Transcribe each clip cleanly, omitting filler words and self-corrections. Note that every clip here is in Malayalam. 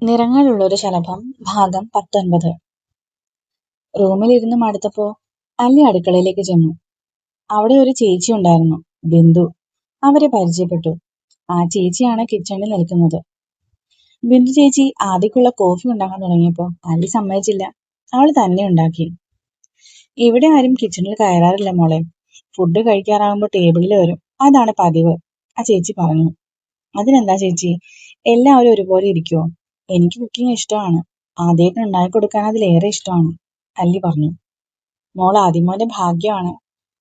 നിറങ്ങളുള്ളൊരു ശലഭം ഭാഗം 19. റൂമിലിരുന്ന് മടുത്തപ്പോ അല്ലി അടുക്കളയിലേക്ക് ചെന്നു. അവിടെ ഒരു ചേച്ചി ഉണ്ടായിരുന്നു, ബിന്ദു. അവരെ പരിചയപ്പെട്ടു. ആ ചേച്ചിയാണ് കിച്ചണിൽ നിൽക്കുന്നത്. ബിന്ദു ചേച്ചി ആദ്യക്കുള്ള കോഫി ഉണ്ടാക്കാൻ തുടങ്ങിയപ്പോ അല്ലി സമ്മതിച്ചില്ല. അവൾ തന്നെ ഉണ്ടാക്കി. ഇവിടെ ആരും കിച്ചണിൽ കയറാറില്ല മോളെ. ഫുഡ് കഴിക്കാറാകുമ്പോൾ ടേബിളിൽ വരും, അതാണ് പതിവ്, ആ ചേച്ചി പറഞ്ഞു. അതിനെന്താ ചേച്ചി, എല്ലാവരും ഒരുപോലെ ഇരിക്കുവോ? എനിക്ക് കുക്കിംഗ് ഇഷ്ടമാണ്. ആദ്യമായിട്ട് ഉണ്ടാക്കി കൊടുക്കാൻ അതിലേറെ ഇഷ്ടമാണ്, അല്ലി പറഞ്ഞു. മോൾ ആദിമോന്റെ ഭാഗ്യമാണ്.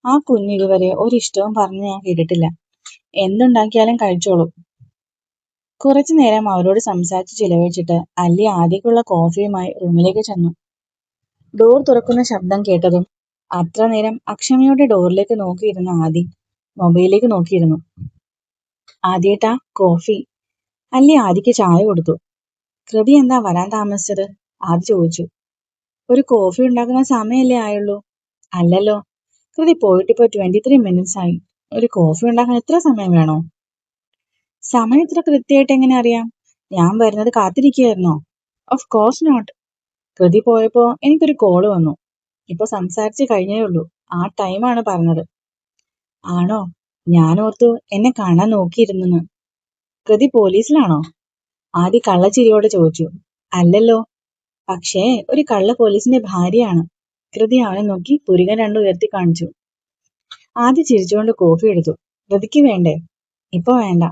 ആ കുഞ്ഞ് ഇതുവരെ ഒരിഷ്ടവും പറഞ്ഞ് ഞാൻ കേട്ടിട്ടില്ല. എന്തുണ്ടാക്കിയാലും കഴിച്ചോളും. കുറച്ചു നേരം അവരോട് സംസാരിച്ച് ചിലവഴിച്ചിട്ട് അല്ലി ആദ്യക്കുള്ള കോഫിയുമായി റൂമിലേക്ക് ചെന്നു. ഡോർ തുറക്കുന്ന ശബ്ദം കേട്ടതും അത്ര നേരം അക്ഷമയോടെ ഡോറിലേക്ക് നോക്കിയിരുന്ന ആദി മൊബൈലിലേക്ക് നോക്കിയിരുന്നു. ആദ്യേട്ടാ, കോഫി. അല്ലി ആദിക്ക് ചായ കൊടുത്തു. കൃതി എന്താ വരാൻ താമസിച്ചത്? ആദി ചോദിച്ചു. ഒരു കോഫി ഉണ്ടാക്കുന്ന സമയമല്ലേ ആയുള്ളൂ? അല്ലല്ലോ, കൃതി പോയിട്ടിപ്പോ 23 minutes ആയി. ഒരു കോഫി ഉണ്ടാക്കാൻ എത്ര സമയം വേണോ? സമയം ഇത്ര കൃത്യമായിട്ട് എങ്ങനെ അറിയാം? ഞാൻ വരുന്നത് കാത്തിരിക്കുകയായിരുന്നോ? Of course not. കൃതി പോയപ്പോ എനിക്കൊരു കോള് വന്നു. ഇപ്പൊ സംസാരിച്ച് കഴിഞ്ഞേ ഉള്ളൂ. ആ ടൈമാണ് പറഞ്ഞത്. ആണോ? ഞാൻ ഓർത്തു എന്നെ കാണാൻ നോക്കിയിരുന്നെന്ന്. കൃതി പോലീസിലാണോ? ആദി കള്ളച്ചിരിയോടെ ചോദിച്ചു. അല്ലല്ലോ, പക്ഷേ ഒരു കള്ള പോലീസിന്റെ ഭാര്യയാണ്. കൃതി അവനെ നോക്കി പുരികൻ രണ്ടും ഉയർത്തി കാണിച്ചു. ആദി ചിരിച്ചുകൊണ്ട് കോഫി എടുത്തു. കൃതിക്ക് വേണ്ടേ? ഇപ്പൊ വേണ്ട.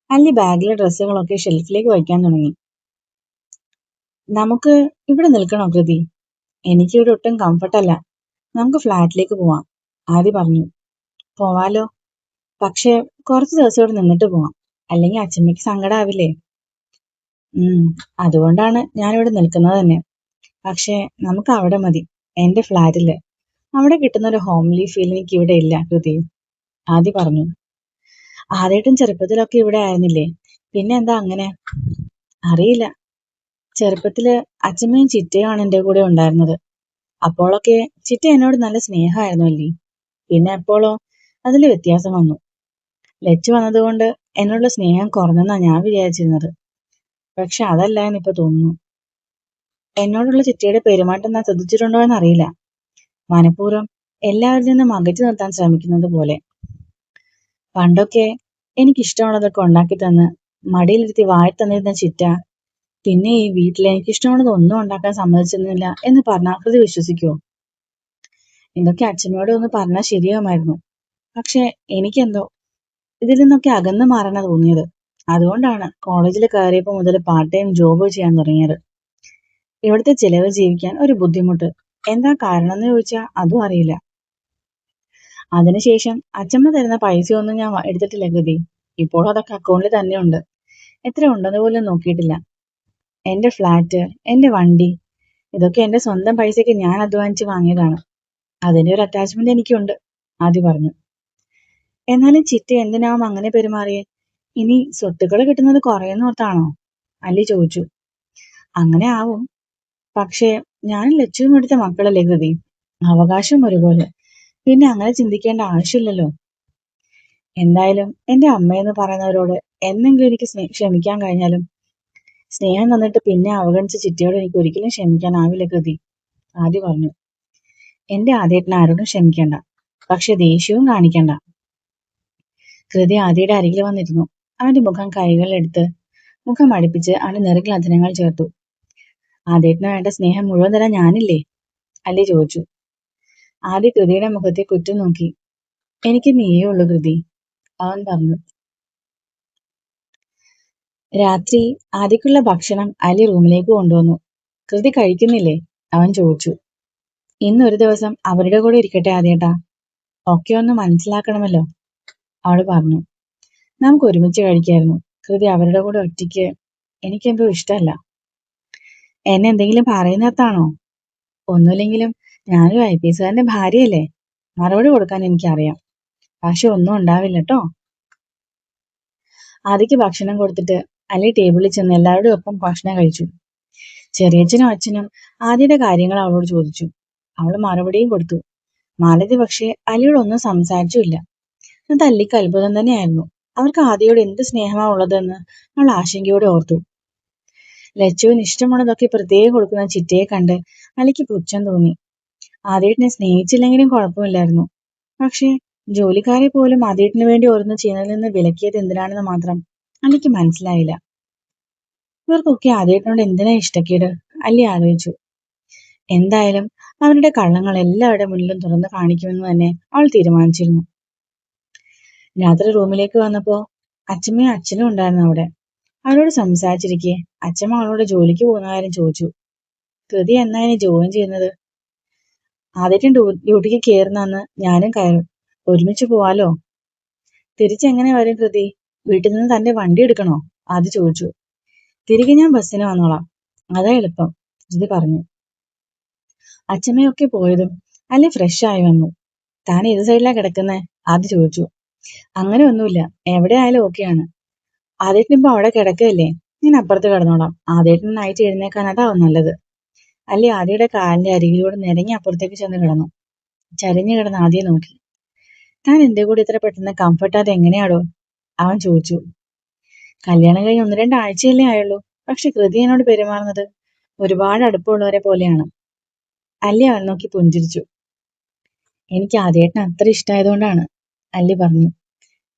അല്ലി ബാഗിലെ ഡ്രസ്സുകളൊക്കെ ഷെൽഫിലേക്ക് വയ്ക്കാൻ തുടങ്ങി. നമുക്ക് ഇവിടെ നിൽക്കണോ കൃതി? എനിക്കിവിടെ ഒട്ടും കംഫർട്ടല്ല. നമുക്ക് ഫ്ലാറ്റിലേക്ക് പോവാം, ആദി പറഞ്ഞു. പോവാലോ, പക്ഷെ കുറച്ച് ദിവസം ഇവിടെ നിന്നിട്ട് പോവാം. അല്ലെങ്കിൽ അച്ഛമ്മയ്ക്ക് സങ്കടാവില്ലേ? അതുകൊണ്ടാണ് ഞാനിവിടെ നിൽക്കുന്നത് തന്നെ. പക്ഷെ നമുക്ക് അവിടെ മതി, എന്റെ ഫ്ലാറ്റില്. അവിടെ കിട്ടുന്ന ഒരു ഹോംലി ഫീൽ എനിക്ക് ഇവിടെ ഇല്ല കൃതി, ആദി പറഞ്ഞു. ആദ്യമായിട്ടും ചെറുപ്പത്തിലൊക്കെ ഇവിടെ ആയിരുന്നില്ലേ? പിന്നെ എന്താ അങ്ങനെ? അറിയില്ല. ചെറുപ്പത്തില് അച്ഛമ്മയും ചിറ്റയുമാണ് എന്റെ കൂടെ ഉണ്ടായിരുന്നത്. അപ്പോഴൊക്കെ ചിറ്റ എന്നോട് നല്ല സ്നേഹമായിരുന്നു അല്ലേ. പിന്നെ എപ്പോഴോ അതില് വ്യത്യാസം വന്നു. ലച്ചു വന്നതുകൊണ്ട് എന്നോടുള്ള സ്നേഹം കുറഞ്ഞെന്നാ ഞാൻ വിചാരിച്ചിരുന്നത്. പക്ഷെ അതല്ല എന്നിപ്പോ തോന്നുന്നു. എന്നോടുള്ള ചിറ്റയുടെ പെരുമാറ്റം ഞാൻ ശ്രദ്ധിച്ചിട്ടുണ്ടോ എന്നറിയില്ല. മനഃപൂർവ്വം എല്ലാവരിൽ നിന്നും അകറ്റി നിർത്താൻ ശ്രമിക്കുന്നത് പോലെ. പണ്ടൊക്കെ എനിക്കിഷ്ടമുള്ളതൊക്കെ ഉണ്ടാക്കി തന്ന് മടിയിലിരുത്തി വായി തന്നിരുന്ന ചിറ്റ പിന്നെ ഈ വീട്ടിൽ എനിക്കിഷ്ടമുള്ളത് ഒന്നും ഉണ്ടാക്കാൻ സമ്മതിച്ചിരുന്നില്ല എന്ന് പറഞ്ഞാൽ കൃതി വിശ്വസിക്കുമോ? ഇതൊക്കെ അച്ഛനോട് ഒന്ന് പറഞ്ഞാൽ ശരിയാവുമായിരുന്നു. പക്ഷെ എനിക്കെന്തോ ഇതിൽ നിന്നൊക്കെ അകന്നു മാറാനാ തോന്നിയത്. അതുകൊണ്ടാണ് കോളേജിൽ കയറിയപ്പോ മുതൽ പാർട്ട് ടൈം ജോബ് ചെയ്യാൻ തുടങ്ങിയത്. ഇവിടുത്തെ ചിലവ് ജീവിക്കാൻ ഒരു ബുദ്ധിമുട്ട്. എന്താ കാരണം എന്ന് ചോദിച്ചാൽ അതും അറിയില്ല. അതിനുശേഷം അച്ഛമ്മ തരുന്ന പൈസയൊന്നും ഞാൻ എടുത്തിട്ടില്ല കൃതി. ഇപ്പോഴും അതൊക്കെ അക്കൗണ്ടിൽ തന്നെ ഉണ്ട്. എത്ര ഉണ്ടെന്ന് പോലും നോക്കിയിട്ടില്ല. എന്റെ ഫ്ലാറ്റ്, എന്റെ വണ്ടി, ഇതൊക്കെ എന്റെ സ്വന്തം പൈസയ്ക്ക് ഞാൻ അധ്വാനിച്ച് വാങ്ങിയതാണ്. അതിന്റെ ഒരു അറ്റാച്ച്മെന്റ് എനിക്കുണ്ട്, ആദി പറഞ്ഞു. എന്നാലും ചിറ്റ എന്തിനാവും അങ്ങനെ പെരുമാറിയേ? ഇനി സ്വത്തുക്കൾ കിട്ടുന്നത് കുറയുന്നോർത്താണോ? അല്ലി ചോദിച്ചു. അങ്ങനെ ആവും. പക്ഷേ ഞാനും ലച്ചുവും എടുത്ത മക്കളല്ലേ കൃതി, അവകാശം ഒരുപോലെ. പിന്നെ അങ്ങനെ ചിന്തിക്കേണ്ട ആവശ്യമില്ലല്ലോ. എന്തായാലും എന്റെ അമ്മയെന്ന് പറയുന്നവരോട് എന്നെങ്കിലും എനിക്ക് ക്ഷമിക്കാൻ കഴിഞ്ഞാലും സ്നേഹം തന്നിട്ട് പിന്നെ അവഗണിച്ച ചിറ്റയോട് എനിക്ക് ഒരിക്കലും ക്ഷമിക്കാനാവില്ല കൃതി, ആദി പറഞ്ഞു. എന്റെ ആദ്യേട്ടന് ആരോടും ക്ഷമിക്കണ്ട, പക്ഷെ ദേഷ്യവും കാണിക്കണ്ട. കൃതി ആദിയുടെ അരികിൽ വന്നിരുന്നു. അവന്റെ മുഖം കൈകളിലെടുത്ത് മുഖം അടുപ്പിച്ച് അവന്റെ നെറുകിൽ അധരങ്ങൾ ചേർത്തു. ആദ്യേട്ടന് വേണ്ട സ്നേഹം മുഴുവൻ തരാൻ ഞാനില്ലേ? അല്ലി ചോദിച്ചു. ആദി കൃതിയുടെ മുഖത്തെ കുറ്റം നോക്കി. എനിക്ക് നീയേ ഉള്ളൂ കൃതി, അവൻ പറഞ്ഞു. രാത്രി ആദിക്കുള്ള ഭക്ഷണം അലി റൂമിലേക്ക് കൊണ്ടുവന്നു. കൃതി കഴിക്കുന്നില്ലേ? അവൻ ചോദിച്ചു. ഇന്നൊരു ദിവസം അവരുടെ കൂടെ ഇരിക്കട്ടെ ആദ്യേട്ടാ, ഒക്കെ ഒന്ന് മനസ്സിലാക്കണമല്ലോ, അവള് പറഞ്ഞു. നമുക്ക് ഒരുമിച്ച് കഴിക്കായിരുന്നു. കൃതി അവരുടെ കൂടെ ഒറ്റയ്ക്ക് എനിക്കെന്തോ ഇഷ്ടമല്ല. എന്നെ എന്തെങ്കിലും പറയുന്നിടത്താണോ? ഒന്നുമില്ലെങ്കിലും ഞാനൊരു IPS ഭാര്യയല്ലേ, മറുപടി കൊടുക്കാൻ എനിക്കറിയാം. പക്ഷെ ഒന്നും ഉണ്ടാവില്ല കേട്ടോ. ആദിക്ക് ഭക്ഷണം കൊടുത്തിട്ട് അലി ടേബിളിൽ ചെന്ന് എല്ലാവരുടെയും ഒപ്പം ഭക്ഷണം കഴിച്ചു. ചെറിയച്ഛനും അച്ഛനും ആദിയുടെ കാര്യങ്ങൾ അവളോട് ചോദിച്ചു. അവൾ മറുപടിയും കൊടുത്തു. മാലതി പക്ഷേ അലിയോടൊന്നും സംസാരിച്ചില്ല. അത് അല്ലിക്ക് അത്ഭുതം തന്നെയായിരുന്നു. അവർക്ക് ആദിയോട് എന്ത് സ്നേഹമാ ഉള്ളതെന്ന് അവൾ ആശങ്കയോടെ ഓർത്തു. ലച്ചുവിന് ഇഷ്ടമുള്ളതൊക്കെ പ്രത്യേകം കൊടുക്കുന്ന ചിറ്റയെ കണ്ട് അലിക്ക് പുച്ഛം തോന്നി. ആദ്യേട്ടനെ സ്നേഹിച്ചില്ലെങ്കിലും കുഴപ്പമില്ലായിരുന്നു. പക്ഷേ ജോലിക്കാരെ പോലും ആദ്യേട്ടന് വേണ്ടി ഓരോന്ന് ചെയ്യുന്നതിൽ നിന്ന് വിലക്കിയത് എന്തിനാണെന്ന് മാത്രം അലിക്ക് മനസ്സിലായില്ല. ഇവർക്കൊക്കെ ആദ്യേട്ടനോട് എന്തിനാ ഇഷ്ടക്കേട്? അല്ലി ആലോചിച്ചു. എന്തായാലും അവരുടെ കള്ളങ്ങൾ എല്ലാവരുടെ മുന്നിലും തുറന്നു കാണിക്കുമെന്ന് തന്നെ അവൾ തീരുമാനിച്ചിരുന്നു. രാത്രി റൂമിലേക്ക് വന്നപ്പോ അച്ഛമ്മയും അച്ഛനും ഉണ്ടായിരുന്നു അവിടെ. അവളോട് സംസാരിച്ചിരിക്കെ അച്ഛമ്മ അവളോട് ജോലിക്ക് പോകുന്ന കാര്യം ചോദിച്ചു. കൃതി എന്നാ ഇനി ജോയിൻ ചെയ്യുന്നത്? ആദ്യം ഡ്യൂട്ടിക്ക് കയറുന്നന്ന് ഞാനും കയറും. ഒരുമിച്ച് പോവാലോ. തിരിച്ചെങ്ങനെ വരും കൃതി? വീട്ടിൽ നിന്ന് തന്റെ വണ്ടി എടുക്കണോ? ആദ്യ ചോദിച്ചു. തിരികെ ഞാൻ ബസ്സിന് വന്നോളാം, അതാ എളുപ്പം, കൃതി പറഞ്ഞു. അച്ഛമ്മയൊക്കെ പോയതും അല്ലെ ഫ്രഷ് ആയി വന്നു. താൻ ഏത് സൈഡിലാ കിടക്കുന്നേ? ആദ്യ ചോദിച്ചു. അങ്ങനെ ഒന്നുമില്ല, എവിടെ ആയാലും ഓക്കെയാണ്. ആദ്യേട്ടനിപ്പോ അവിടെ കിടക്കല്ലേ, ഞാൻ അപ്പുറത്ത് കിടന്നോളാം. ആദ്യേട്ടൻ നൈറ്റ് എഴുന്നേക്കാൻ അതാവും നല്ലത്. അല്ലെ ആദ്യയുടെ കാലിന്റെ അരികിലൂടെ നിരങ്ങി അപ്പുറത്തേക്ക് ചെന്ന് കിടന്നു. ചരിഞ്ഞു കിടന്ന് ആദ്യം നോക്കി. താൻ എന്റെ കൂടെ ഇത്ര പെട്ടെന്ന് കംഫർട്ടാതെ എങ്ങനെയാടോ? അവൻ ചോദിച്ചു. കല്യാണം കഴിഞ്ഞ് 1-2 ആഴ്ചയല്ലേ ആയുള്ളൂ. പക്ഷെ കൃതി എന്നോട് പെരുമാറുന്നത് ഒരുപാട് അടുപ്പമുള്ളവരെ പോലെയാണ്. അല്ലി അവൻ നോക്കി പുഞ്ചിരിച്ചു. എനിക്ക് ആദ്യേട്ടന് അത്ര ഇഷ്ടമായതുകൊണ്ടാണ്, അല്ലി പറഞ്ഞു.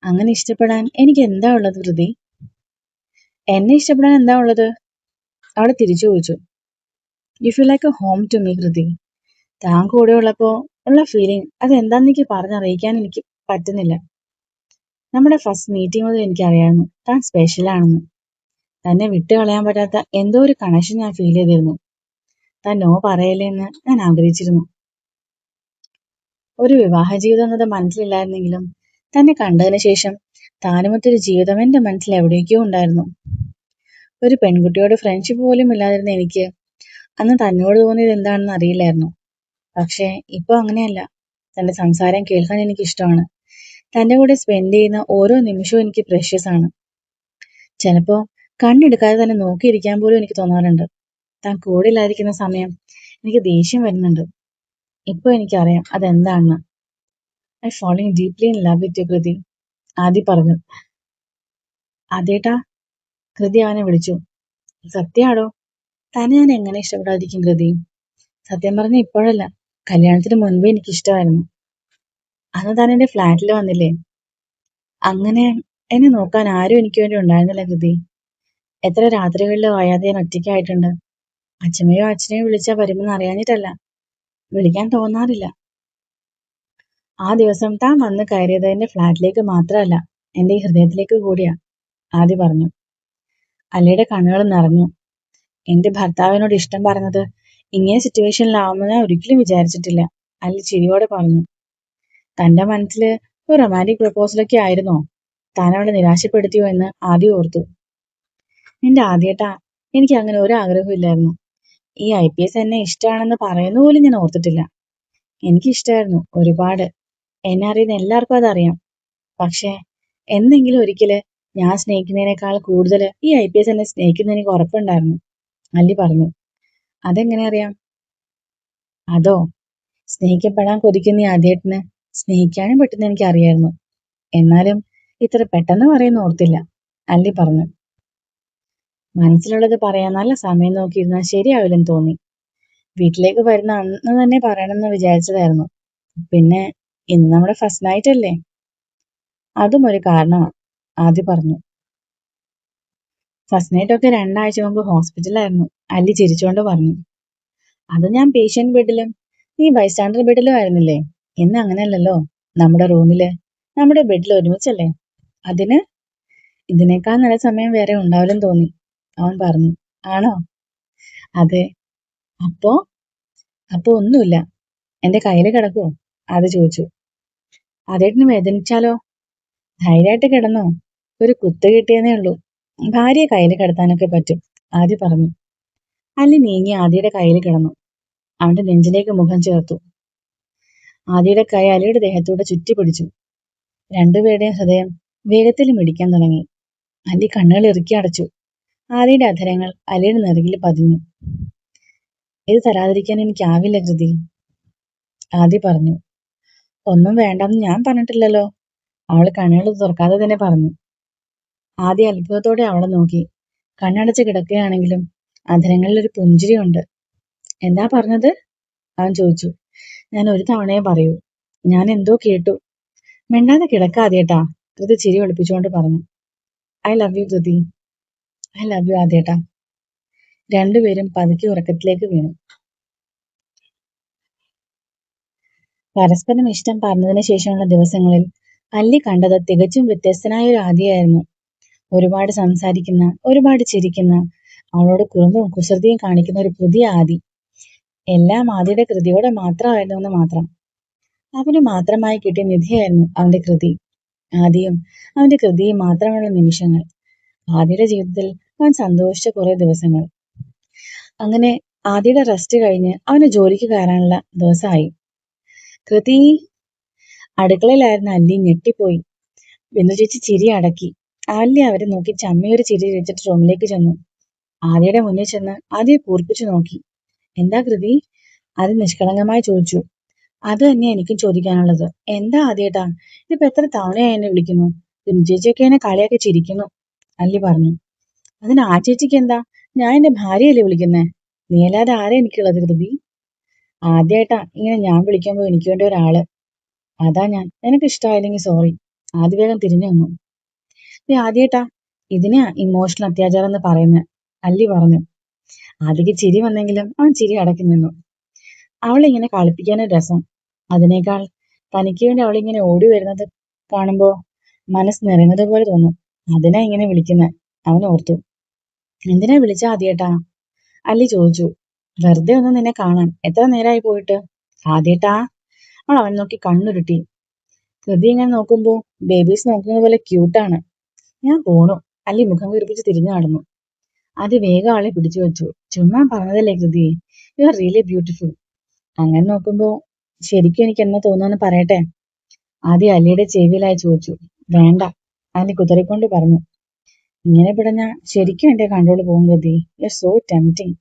അങ്ങനെ ഇഷ്ടപ്പെടാൻ എനിക്ക് എന്താ ഉള്ളത് കൃതി? എന്നെ ഇഷ്ടപ്പെടാൻ എന്താ ഉള്ളത്? അവിടെ തിരിച്ചു ചോദിച്ചു. You feel like a home to me Kriti. താൻ കൂടെ ഉള്ളപ്പോ ഉള്ള ഫീലിംഗ് അതെന്താന്ന് എനിക്ക് പറഞ്ഞറിയിക്കാൻ എനിക്ക് പറ്റുന്നില്ല. നമ്മുടെ ഫസ്റ്റ് മീറ്റിംഗ് മുതൽ എനിക്കറിയായിരുന്നു താൻ സ്പെഷ്യലാണെന്ന്. തന്നെ വിട്ടു കളയാൻ പറ്റാത്ത എന്തോ ഒരു കണക്ഷൻ ഞാൻ ഫീൽ ചെയ്തിരുന്നു. താൻ നോ പറയല്ലേ എന്ന് ഞാൻ ആഗ്രഹിച്ചിരുന്നു. ഒരു വിവാഹ ജീവിതം എന്നത് മനസ്സിലില്ലായിരുന്നെങ്കിലും തന്നെ കണ്ടതിന് ശേഷം താനുമൊത്തൊരു ജീവിതം എന്റെ മനസ്സിൽ എവിടേക്കോ ഉണ്ടായിരുന്നു. ഒരു പെൺകുട്ടിയോട് ഫ്രണ്ട്ഷിപ്പ് പോലും ഇല്ലാതിരുന്ന എനിക്ക് അന്ന് തന്നോട് തോന്നിയത് എന്താണെന്ന് അറിയില്ലായിരുന്നു. പക്ഷെ ഇപ്പൊ അങ്ങനെയല്ല. തന്റെ സംസാരം കേൾക്കാൻ എനിക്ക് ഇഷ്ടമാണ്. തന്റെ കൂടെ സ്പെൻഡ് ചെയ്യുന്ന ഓരോ നിമിഷവും എനിക്ക് പ്രഷ്യസ് ആണ്. ചിലപ്പോ കണ്ണെടുക്കാതെ തന്നെ നോക്കിയിരിക്കാൻ പോലും എനിക്ക് തോന്നാറുണ്ട്. താൻ കൂടെ ഇല്ലാതിരിക്കുന്ന സമയം എനിക്ക് ദേഷ്യം വരുന്നുണ്ട്. ഇപ്പൊ എനിക്കറിയാം അതെന്താണെന്ന്. I falling deeply in love with you കൃതി, ആദി പറഞ്ഞു. അതേട്ടാ, കൃതി അവനെ വിളിച്ചു. സത്യാടോ, തന്നെ ഞാൻ എങ്ങനെ ഇഷ്ടപ്പെടാതിരിക്കും കൃതി? സത്യം പറഞ്ഞ ഇപ്പോഴല്ല, കല്യാണത്തിന് മുൻപേ എനിക്ക് ഇഷ്ടമായിരുന്നു. അന്ന് താൻ എന്റെ ഫ്ലാറ്റിൽ വന്നില്ലേ? അങ്ങനെ എന്നെ നോക്കാൻ ആരും എനിക്ക് വേണ്ടി ഉണ്ടായിരുന്നില്ല കൃതി. എത്ര രാത്രികളിലോ വയ്യാതെ ഞാൻ ഒറ്റയ്ക്കായിട്ടുണ്ട്. അച്ഛമ്മയോ അച്ഛനെയോ വിളിച്ചാൽ വരുമെന്ന് അറിയാഞ്ഞിട്ടല്ല, വിളിക്കാൻ തോന്നാറില്ല. ആ ദിവസം താൻ വന്ന് കയറിയത് എന്റെ ഫ്ലാറ്റിലേക്ക് മാത്രമല്ല, എന്റെ ഈ ഹൃദയത്തിലേക്ക് കൂടിയാ, ആദി പറഞ്ഞു. അല്ലയുടെ കണ്ണുകൾ നിറഞ്ഞു. എന്റെ ഭർത്താവിനോട് ഇഷ്ടം പറഞ്ഞത് ഇങ്ങനെ സിറ്റുവേഷനിലാവുമെന്ന് ഞാൻ ഒരിക്കലും വിചാരിച്ചിട്ടില്ല, അല്ലി ചിരിയോടെ പറഞ്ഞു. തന്റെ മനസ്സില് ഒരു റൊമാൻറ്റിക് പ്രപ്പോസലൊക്കെ ആയിരുന്നോ? താൻ അവളെ നിരാശപ്പെടുത്തിയോ എന്ന് ആദ്യം ഓർത്തു. എന്റെ ആദ്യേട്ടാ, എനിക്ക് അങ്ങനെ ഒരു ആഗ്രഹവും ഇല്ലായിരുന്നു. ഈ IPS എന്നെ ഇഷ്ടമാണെന്ന് പറയുന്ന പോലും ഞാൻ ഓർത്തിട്ടില്ല. എനിക്കിഷ്ടമായിരുന്നു ഒരുപാട്. എന്നെ അറിയുന്ന എല്ലാവർക്കും അതറിയാം. പക്ഷെ എന്തെങ്കിലും ഒരിക്കല് ഞാൻ സ്നേഹിക്കുന്നതിനേക്കാൾ കൂടുതൽ ഈ IPS എന്നെ സ്നേഹിക്കുന്ന എനിക്ക് ഉറപ്പുണ്ടായിരുന്നു, അല്ലി പറഞ്ഞു. അതെങ്ങനെ അറിയാം? അതോ, സ്നേഹിക്കപ്പെടാൻ കൊതിക്കുന്ന ഈ ആദ്യേട്ടന് സ്നേഹിക്കാനും പറ്റുന്ന എനിക്ക് അറിയായിരുന്നു. എന്നാലും ഇത്ര പെട്ടെന്ന് പറയുന്ന ഓർത്തില്ല, അല്ലി പറഞ്ഞു. മനസ്സിലുള്ളത് പറയാൻ നല്ല സമയം നോക്കിയിരുന്നാൽ ശരിയാവില്ലെന്ന് തോന്നി. വീട്ടിലേക്ക് വരുന്ന അന്ന് തന്നെ പറയണമെന്ന് വിചാരിച്ചതായിരുന്നു. പിന്നെ ഇന്ന് നമ്മുടെ ഫസ്റ്റ് നൈറ്റ് അല്ലേ, അതും ഒരു കാരണമാണ്, ആദ്യം പറഞ്ഞു. ഫസ്റ്റ് നൈറ്റ് ഒക്കെ 2 ആഴ്ച മുമ്പ് ഹോസ്പിറ്റലായിരുന്നു, അല്ലി ചിരിച്ചുകൊണ്ട് പറഞ്ഞു. അത് ഞാൻ പേഷ്യന്റ് ബെഡിലും നീ ബൈസ്റ്റാൻഡർ ബെഡിലും ആയിരുന്നില്ലേ? ഇന്ന് അങ്ങനെയല്ലല്ലോ, നമ്മുടെ റൂമില് നമ്മുടെ ബെഡിൽ ഒരുമിച്ചല്ലേ. അതിന് ഇതിനേക്കാൾ നല്ല സമയം വേറെ ഉണ്ടാവില്ലെന്ന് തോന്നി, അവൻ പറഞ്ഞു. ആണോ? അതെ. അപ്പോ അപ്പൊ ഒന്നുമില്ല, എന്റെ കയ്യിൽ കിടക്കുവോ? അത് ചോദിച്ചു. അതേട്ടിന് വേദനിച്ചാലോ? ധൈര്യമായിട്ട് കിടന്നോ, ഒരു കുത്ത് കിട്ടിയെന്നേ ഉള്ളൂ. ഭാര്യയെ കയ്യിൽ കിടത്താനൊക്കെ പറ്റും, ആദ്യം പറഞ്ഞു. അല്ലി നീങ്ങി ആദിയുടെ കയ്യിൽ കിടന്നു. അവന്റെ നെഞ്ചിലേക്ക് മുഖം ചേർത്തു. ആദിയുടെ കൈ അലിയുടെ ദേഹത്തൂടെ ചുറ്റി പിടിച്ചു. രണ്ടുപേരുടെയും ഹൃദയം വേഗത്തിൽ മിടിക്കാൻ തുടങ്ങി. അല്ലി കണ്ണുകൾ ഇറുക്കി അടച്ചു. ആദിയുടെ അധരങ്ങൾ അലിയുടെ നെറുകിൽ പതിഞ്ഞു. ഇത് തരാതിരിക്കാൻ എനിക്കാവില്ല കൃതി, ആദി പറഞ്ഞു. ഒന്നും വേണ്ടെന്ന് ഞാൻ പറഞ്ഞിട്ടില്ലല്ലോ, അവൾ കണ്ണുകൾ തുറക്കാതെ തന്നെ പറഞ്ഞു. ആദ്യ അത്ഭുതത്തോടെ അവളെ നോക്കി. കണ്ണടച്ച് കിടക്കുകയാണെങ്കിലും അധരങ്ങളിൽ ഒരു പുഞ്ചിരിയുണ്ട്. എന്താ പറഞ്ഞത്? അവൻ ചോദിച്ചു. ഞാൻ ഒരു തവണയെ പറയൂ. ഞാൻ എന്തോ കേട്ടു. മിണ്ടാതെ കിടക്കാതേട്ടാ, ധൃതി ചിരി ഒളിപ്പിച്ചുകൊണ്ട് പറഞ്ഞു. I love you Dhriti. I love you ആദ്യേട്ടാ. രണ്ടുപേരും പതുക്കെ ഉറക്കത്തിലേക്ക് വീണു. പരസ്പരം ഇഷ്ടം പറഞ്ഞതിന് ശേഷമുള്ള ദിവസങ്ങളിൽ അല്ലി കണ്ടത് തികച്ചും വ്യത്യസ്തനായ ഒരു ആദിയായിരുന്നു. ഒരുപാട് സംസാരിക്കുന്ന, ഒരുപാട് ചിരിക്കുന്ന, അവളോട് കുറുമ്പും കുസൃതിയും കാണിക്കുന്ന ഒരു പുതിയ ആദി. എല്ലാം ആദിയുടെ കൃതിയോടെ മാത്രമായിരുന്നുവെന്ന് മാത്രം. അവന് മാത്രമായി കിട്ടിയ നിധിയായിരുന്നു അവന്റെ കൃതി. ആദിയും അവന്റെ കൃതിയും മാത്രമുള്ള നിമിഷങ്ങൾ. ആദിയുടെ ജീവിതത്തിൽ അവൻ സന്തോഷിച്ച കുറെ ദിവസങ്ങൾ. അങ്ങനെ ആദിയുടെ റെസ്റ്റ് കഴിഞ്ഞ് അവന് ജോലിക്ക് കയറാനുള്ള ദിവസമായി. കൃതി. അടുക്കളയിലായിരുന്ന അല്ലി ഞെട്ടിപ്പോയി. ബിന്ദു ചേച്ചി ചിരി അടക്കി. അല്ലി അവരെ നോക്കി ചമ്മയൊരു ചിരി ചിരിച്ചിട്ട് റൂമിലേക്ക് ചെന്നു. ആദിയുടെ മുന്നിൽ ചെന്ന് ആദിയെ കൂർപ്പിച്ചു നോക്കി. എന്താ കൃതി? ആദ്യ നിഷ്കളങ്കമായി ചോദിച്ചു. അത് തന്നെയാ എനിക്കും ചോദിക്കാനുള്ളത്. എന്താ ആദ്യേട്ടാ, ഇതിപ്പോ എത്ര തവണയായി എന്നെ വിളിക്കുന്നു? ബിന്ദു ചേച്ചിയൊക്കെ എന്നെ കളിയാക്കി ചിരിക്കുന്നു, അല്ലി പറഞ്ഞു. അതിന് ആ ചേച്ചിക്ക് എന്താ? ഞാൻ എന്റെ ഭാര്യയല്ലേ വിളിക്കുന്നേ. നീ അല്ലാതെ ആരാ എനിക്കുള്ളത് കൃതി? ആദ്യമായിട്ടാ ഇങ്ങനെ ഞാൻ വിളിക്കുമ്പോ എനിക്ക് വേണ്ടി ഒരാള്. അതാ ഞാൻ. നിനക്ക് ഇഷ്ടമായില്ലെങ്കിൽ സോറി. ആദ്യ വേഗം തിരിഞ്ഞു വന്നു. നീ ആദ്യേട്ടാ, ഇതിനെയാ ഇമോഷണൽ അത്യാചാരം എന്ന് പറയുന്നത്, അല്ലി പറഞ്ഞു. ആദ്യക്ക് ചിരി വന്നെങ്കിലും അവൻ ചിരി അടക്കി നിന്നു. അവളിങ്ങനെ കളിപ്പിക്കാനൊരു രസം. അതിനേക്കാൾ തനിക്ക് വേണ്ടി അവളിങ്ങനെ ഓടി വരുന്നത് കാണുമ്പോ മനസ്സ് നിറയുന്നത് പോലെ തോന്നും. അതിനാ ഇങ്ങനെ വിളിക്കുന്നത്, അവൻ ഓർത്തു. എന്തിനാ വിളിച്ച ആദ്യേട്ടാ? അല്ലി ചോദിച്ചു. വെറുതെ ഒന്ന് നിന്നെ കാണാൻ. എത്ര നേരമായി പോയിട്ട്? ആദ്യേട്ടാ. അവൾ അവൻ നോക്കി കണ്ണുരുട്ടി. കൃതി ഇങ്ങനെ നോക്കുമ്പോ ബേബീസ് നോക്കുന്ന പോലെ ക്യൂട്ടാണ്. ഞാൻ പോണു. അല്ലി മുഖം വീർപ്പിച്ച് തിരിഞ്ഞു നടന്നു. അത് വേഗം ആളെ പിടിച്ചു വെച്ചു. ചുമ്മാ പറഞ്ഞതല്ലേ കൃതി, യു ആർ റിയലി ബ്യൂട്ടിഫുൾ. അങ്ങനെ നോക്കുമ്പോ ശരിക്കും എനിക്ക് എന്നാ തോന്നുന്നു പറയട്ടെ? ആദ്യം അല്ലിയുടെ ചെവിയിലായി ചോദിച്ചു. വേണ്ട, അല്ലി കുതറിക്കൊണ്ട് പറഞ്ഞു. ഇങ്ങനെ പിടഞ്ഞ ശരിക്കും എന്റെ കൺട്രോൾ പോകും കൃതി. You are so tempting.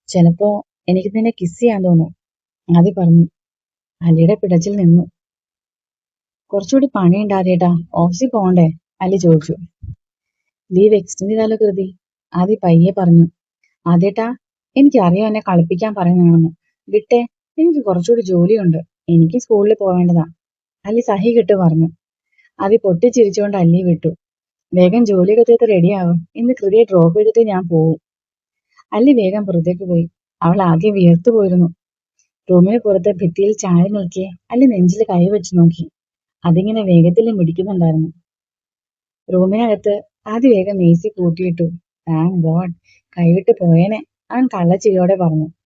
ചിലപ്പോ എനിക്ക് നിന്നെ കിസ് ചെയ്യാൻ തോന്നും, ആദ്യ പറഞ്ഞു. അല്ലിയുടെ പിടച്ചിൽ നിന്നു. കുറച്ചുകൂടി പണിയുണ്ടാതേട്ടാ, ഓഫീസിൽ പോകണ്ടേ? അല്ലി ചോദിച്ചു. ലീവ് എക്സ്റ്റെൻഡ് ചെയ്താലോ കൃതി? ആദ്യ പയ്യെ പറഞ്ഞു. ആദ്യേട്ടാ, എനിക്കറിയാം എന്നെ കളിപ്പിക്കാൻ പറയുന്നതാണെന്ന്. വിട്ടേ, എനിക്ക് കുറച്ചുകൂടി ജോലിയുണ്ട്. എനിക്ക് സ്കൂളിൽ പോവേണ്ടതാ, അല്ലി സഹി കെട്ട് പറഞ്ഞു. ആദ്യ പൊട്ടിച്ചിരിച്ചുകൊണ്ട് അല്ലി വിട്ടു. വേഗം ജോലിയൊക്കെ തീർത്ത് റെഡിയാവും. ഇന്ന് കൃതിയെ ഡ്രോപ്പ് ചെയ്തിട്ട് ഞാൻ പോവും. അല്ലി വേഗം പുറത്തേക്ക് പോയി. അവൾ ആദ്യം വിയർത്തു പോയിരുന്നു. റൂമിന് പുറത്ത് ഭിത്തിയിൽ ചാരി നിൽക്കെ അല്ലി നെഞ്ചിൽ കൈവച്ച് നോക്കി. അതിങ്ങനെ വേഗത്തിൽ മിടിക്കുന്നുണ്ടായിരുന്നു. റൂമിനകത്ത് ആദ്യ വേഗം AC കൂട്ടിയിട്ടു. താങ്ക് ഗോഡ്, കൈവിട്ട് പോയേനെ, അവൻ കള്ളച്ചിരിയോടെ പറഞ്ഞു.